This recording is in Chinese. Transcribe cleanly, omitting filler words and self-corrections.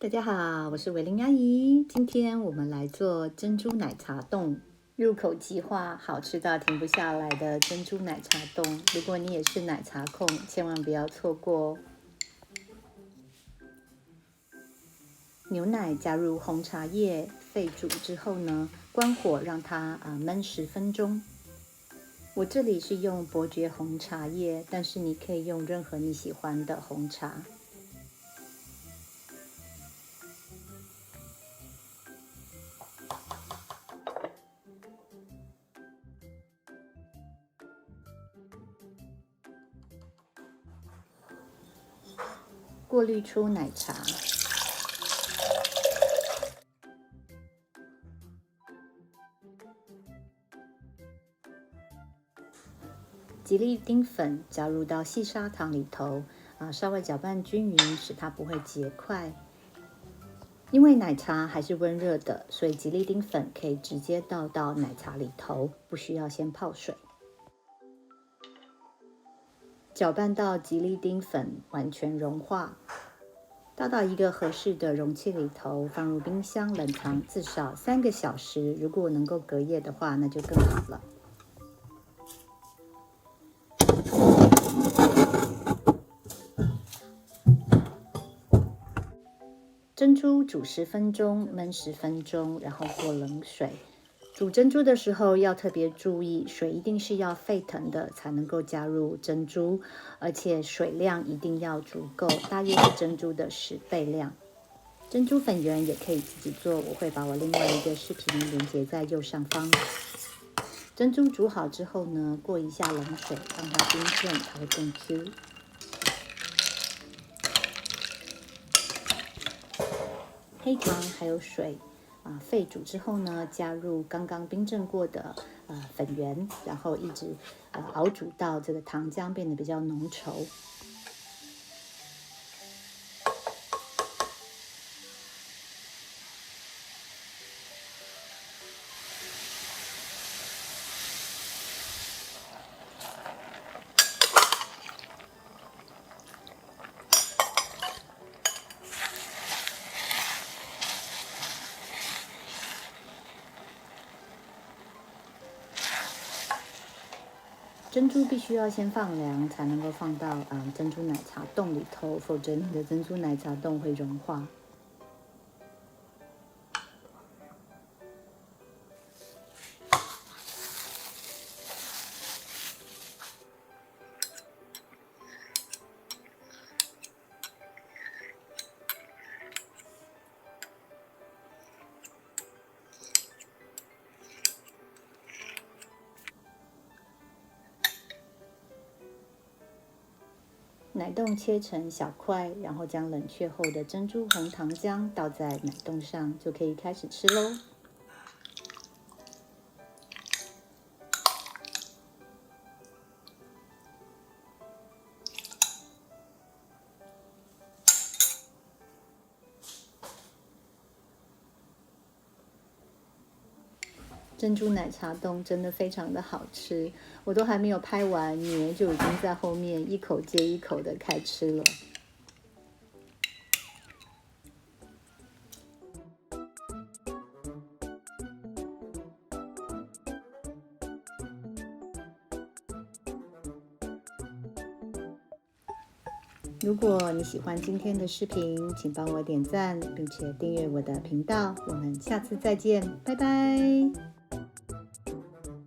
大家好，我是伟玲阿姨。今天我们来做珍珠奶茶冻，入口即化，好吃到停不下来的珍珠奶茶冻。如果你也是奶茶控，千万不要错过哦。牛奶加入红茶叶，沸煮之后呢，关火让它焖10分钟。我这里是用伯爵红茶叶，但是你可以用任何你喜欢的红茶。过滤出奶茶，吉利丁粉加入到细砂糖里头，稍微搅拌均匀，使它不会结块。因为奶茶还是温热的，所以吉利丁粉可以直接倒到奶茶里头，不需要先泡水。搅拌到吉利丁粉完全融化，倒到一个合适的容器里头，放入冰箱冷藏至少3个小时。如果能够隔夜的话，那就更好了。珍珠煮10分钟，焖10分钟，然后过冷水。煮珍珠的时候要特别注意，水一定是要沸腾的才能够加入珍珠，而且水量一定要足够，大约是珍珠的10倍量。珍珠粉圆也可以自己做，我会把我另外一个视频连接在右上方。珍珠煮好之后呢，过一下冷水，让它冰镇，它会更 Q。黑糖还有水沸煮之后呢，加入刚刚冰镇过的粉圆，然后一直熬煮到这个糖浆变得比较浓稠。珍珠必须要先放凉，才能够放到珍珠奶茶冻里头，否则你的珍珠奶茶冻会融化。奶冻切成小块，然后将冷却后的珍珠红糖浆倒在奶冻上，就可以开始吃喽。珍珠奶茶冻真的非常的好吃，我都还没有拍完，女儿就已经在后面一口接一口的开吃了。如果你喜欢今天的视频，请帮我点赞，并且订阅我的频道。我们下次再见，拜拜。